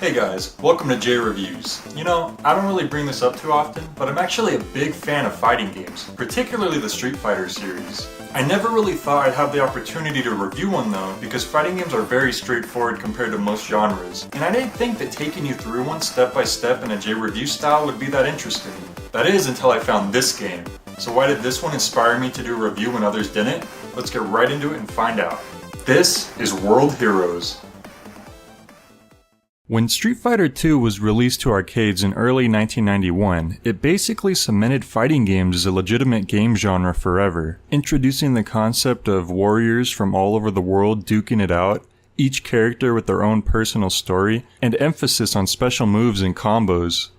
Hey guys, welcome to J Reviews. You know, I don't really bring this up too often, but I'm actually a big fan of fighting games, particularly the Street Fighter series. I never really thought I'd have the opportunity to review one though, because fighting games are very straightforward compared to most genres, and I didn't think that taking you through one step by step in a J Review style would be that interesting. That is, until I found this game. So why did this one inspire me to do a review when others didn't? Let's get right into it and find out. This is World Heroes. When Street Fighter II was released to arcades in early 1991, it basically cemented fighting games as a legitimate game genre forever, introducing the concept of warriors from all over the world duking it out, each character with their own personal story, and emphasis on special moves and combos.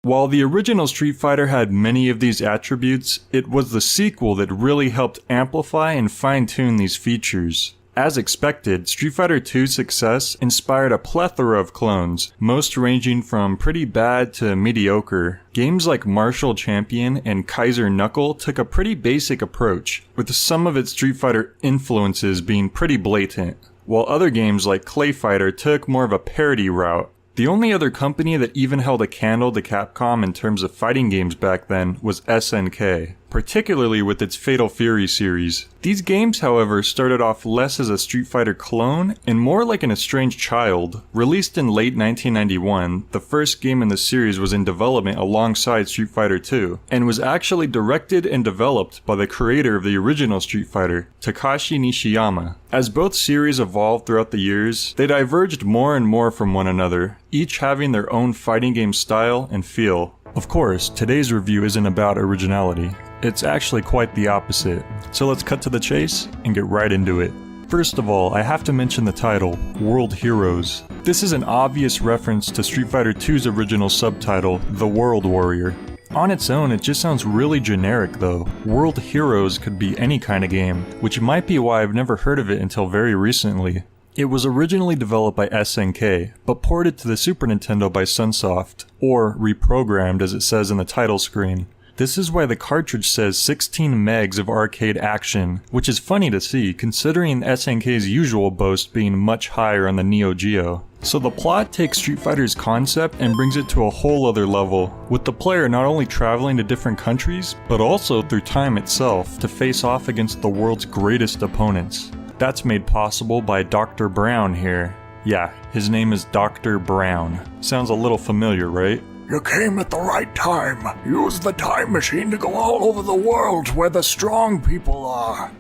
While the original Street Fighter had many of these attributes, it was the sequel that really helped amplify and fine-tune these features. As expected, Street Fighter II's success inspired a plethora of clones, most ranging from pretty bad to mediocre. Games like Martial Champion and Kaiser Knuckle took a pretty basic approach, with some of its Street Fighter influences being pretty blatant, while other games like Clay Fighter took more of a parody route. The only other company that even held a candle to Capcom in terms of fighting games back then was SNK, particularly with its Fatal Fury series. These games, however, started off less as a Street Fighter clone and more like an estranged child. Released in late 1991, the first game in the series was in development alongside Street Fighter II, and was actually directed and developed by the creator of the original Street Fighter, Takashi Nishiyama. As both series evolved throughout the years, they diverged more and more from one another, each having their own fighting game style and feel. Of course, today's review isn't about originality. It's actually quite the opposite. So let's cut to the chase and get right into it. First of all, I have to mention the title, World Heroes. This is an obvious reference to Street Fighter II's original subtitle, The World Warrior. On its own, it just sounds really generic though. World Heroes could be any kind of game, which might be why I've never heard of it until very recently. It was originally developed by SNK, but ported to the Super Nintendo by Sunsoft, or reprogrammed as it says in the title screen. This is why the cartridge says 16 megs of arcade action, which is funny to see considering SNK's usual boast being much higher on the Neo Geo. So the plot takes Street Fighter's concept and brings it to a whole other level, with the player not only traveling to different countries, but also through time itself to face off against the world's greatest opponents. That's made possible by Dr. Brown here. Yeah, his name is Dr. Brown. Sounds a little familiar, right? You came at the right time. Use the time machine to go all over the world where the strong people are.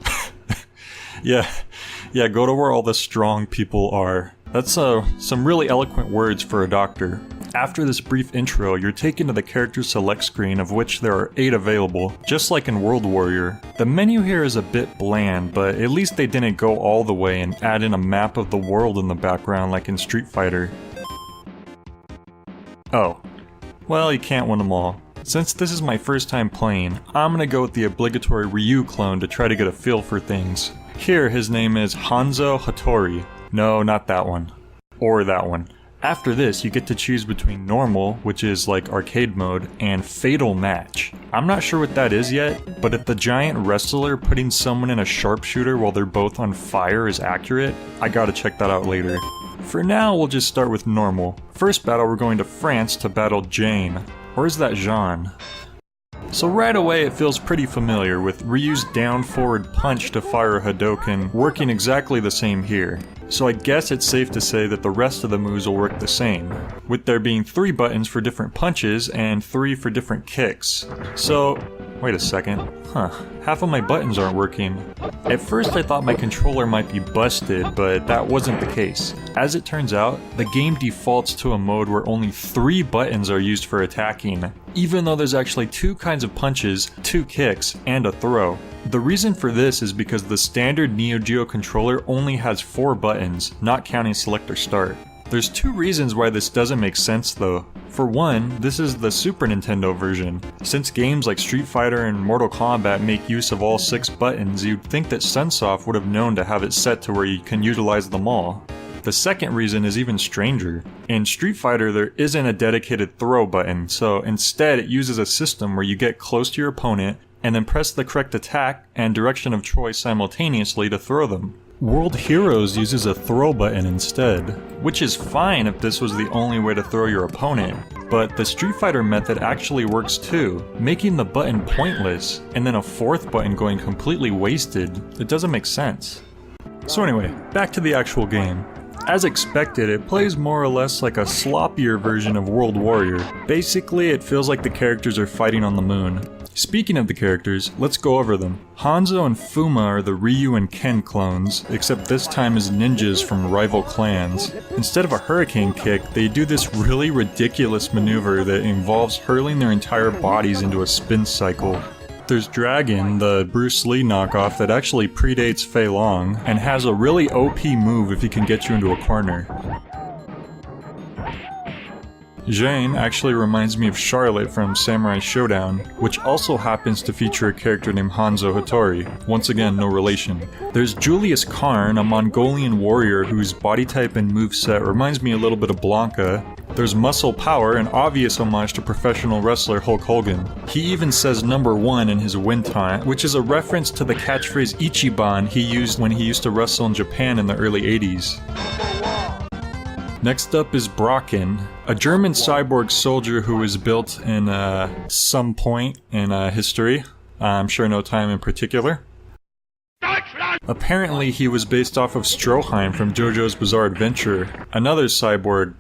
Yeah, go to where all the strong people are. That's some really eloquent words for a doctor. After this brief intro, you're taken to the character select screen, of which there are 8 available, just like in World Warrior. The menu here is a bit bland, but at least they didn't go all the way and add in a map of the world in the background like in Street Fighter. Oh. Well, you can't win them all. Since this is my first time playing, I'm gonna go with the obligatory Ryu clone to try to get a feel for things. Here, his name is Hanzo Hattori. No, not that one. Or that one. After this, you get to choose between normal, which is like arcade mode, and fatal match. I'm not sure what that is yet, but if the giant wrestler putting someone in a sharpshooter while they're both on fire is accurate, I gotta check that out later. For now, we'll just start with normal. First battle, we're going to France to battle Jane. Or is that Jean? So right away it feels pretty familiar, with Ryu's down forward punch to fire a Hadouken working exactly the same here. So I guess it's safe to say that the rest of the moves will work the same, with there being 3 buttons for different punches and 3 for different kicks. So, wait a second, half of my buttons aren't working. At first I thought my controller might be busted, but that wasn't the case. As it turns out, the game defaults to a mode where only 3 buttons are used for attacking, even though there's actually 2 kinds of punches, 2 kicks, and a throw. The reason for this is because the standard Neo Geo controller only has 4 buttons, not counting select or start. There's 2 reasons why this doesn't make sense though. For one, this is the Super Nintendo version. Since games like Street Fighter and Mortal Kombat make use of all 6 buttons, you'd think that Sunsoft would have known to have it set to where you can utilize them all. The second reason is even stranger. In Street Fighter, there isn't a dedicated throw button, so instead it uses a system where you get close to your opponent and then press the correct attack and direction of choice simultaneously to throw them. World Heroes uses a throw button instead, which is fine if this was the only way to throw your opponent, but the Street Fighter method actually works too, making the button pointless, and then a fourth button going completely wasted. It doesn't make sense. So anyway, back to the actual game. As expected, it plays more or less like a sloppier version of World Warrior. Basically, it feels like the characters are fighting on the moon. Speaking of the characters, let's go over them. Hanzo and Fuma are the Ryu and Ken clones, except this time as ninjas from rival clans. Instead of a hurricane kick, they do this really ridiculous maneuver that involves hurling their entire bodies into a spin cycle. There's Dragon, the Bruce Lee knockoff that actually predates Fei Long, and has a really OP move if he can get you into a corner. Jane actually reminds me of Charlotte from Samurai Showdown, which also happens to feature a character named Hanzo Hattori. Once again, no relation. There's Julius Karn, a Mongolian warrior whose body type and moveset reminds me a little bit of Blanca. There's Muscle Power, an obvious homage to professional wrestler Hulk Hogan. He even says #1 in his win taunt, which is a reference to the catchphrase Ichiban he used when he used to wrestle in Japan in the early 80s. Next up is Brocken, a German cyborg soldier who was built in some point in history. I'm sure no time in particular. Apparently he was based off of Stroheim from JoJo's Bizarre Adventure, another cyborg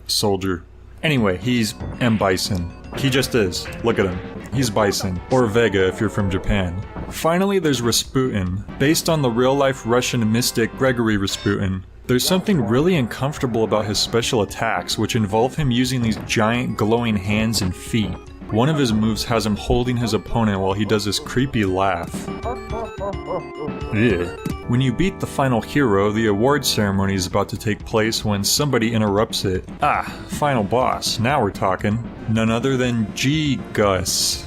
soldier. Anyway, he's M. Bison. He just is. Look at him. He's Bison. Or Vega if you're from Japan. Finally, there's Rasputin, based on the real-life Russian mystic Gregory Rasputin. There's something really uncomfortable about his special attacks, which involve him using these giant glowing hands and feet. One of his moves has him holding his opponent while he does this creepy laugh. Ugh. When you beat the final hero, the award ceremony is about to take place when somebody interrupts it. Ah, final boss, now we're talking. None other than G-Gus.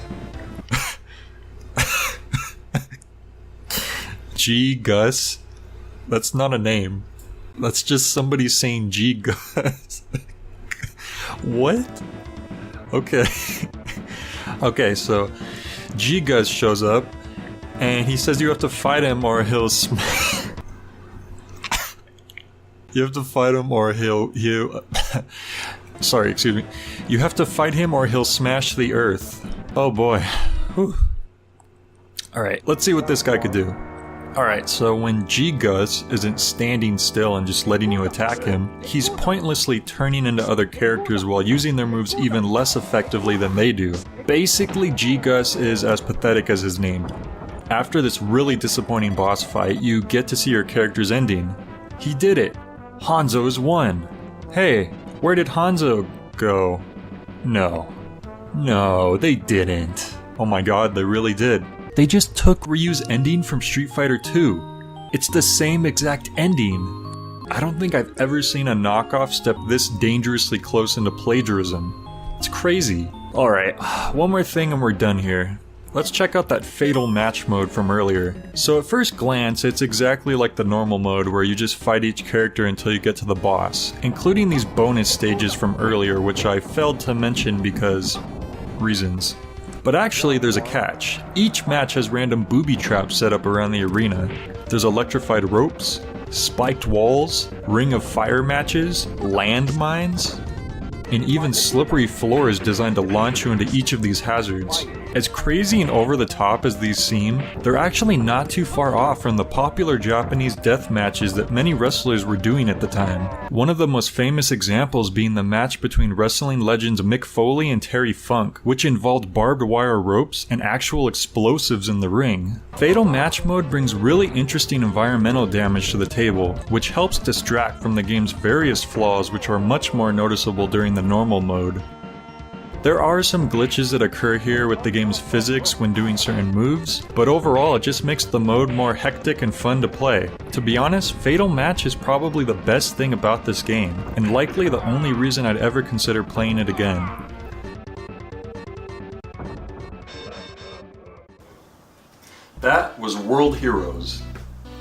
G-Gus? That's not a name. That's just somebody saying G-Gus. What? Okay. Okay, so G-Gus shows up, and he says you have to fight him or he'll You have to fight him or he'll Sorry, excuse me. You have to fight him or he'll smash the earth. Oh boy. Whew. Alright, let's see what this guy could do. Alright, so when G-Gus isn't standing still and just letting you attack him, he's pointlessly turning into other characters while using their moves even less effectively than they do. Basically, G-Gus is as pathetic as his name. After this really disappointing boss fight, you get to see your character's ending. He did it! Hanzo's won! Hey, where did Hanzo go? No, they didn't. Oh my god, they really did. They just took Ryu's ending from Street Fighter 2. It's the same exact ending. I don't think I've ever seen a knockoff step this dangerously close into plagiarism. It's crazy. Alright, one more thing and we're done here. Let's check out that Fatal Match mode from earlier. So at first glance, it's exactly like the normal mode where you just fight each character until you get to the boss, including these bonus stages from earlier which I failed to mention because reasons. But actually, there's a catch. Each match has random booby traps set up around the arena. There's electrified ropes, spiked walls, ring of fire matches, landmines, and even slippery floors designed to launch you into each of these hazards. As crazy and over the top as these seem, they're actually not too far off from the popular Japanese death matches that many wrestlers were doing at the time. One of the most famous examples being the match between wrestling legends Mick Foley and Terry Funk, which involved barbed wire ropes and actual explosives in the ring. Fatal Match mode brings really interesting environmental damage to the table, which helps distract from the game's various flaws which are much more noticeable during the normal mode. There are some glitches that occur here with the game's physics when doing certain moves, but overall it just makes the mode more hectic and fun to play. To be honest, Fatal Match is probably the best thing about this game, and likely the only reason I'd ever consider playing it again. That was World Heroes.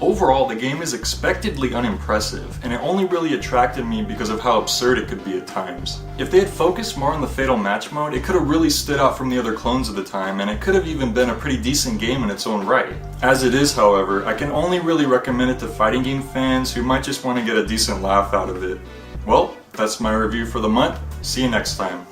Overall, the game is expectedly unimpressive, and it only really attracted me because of how absurd it could be at times. If they had focused more on the Fatal Match mode, it could have really stood out from the other clones of the time, and it could have even been a pretty decent game in its own right. As it is, however, I can only really recommend it to fighting game fans who might just want to get a decent laugh out of it. Well, that's my review for the month. See you next time.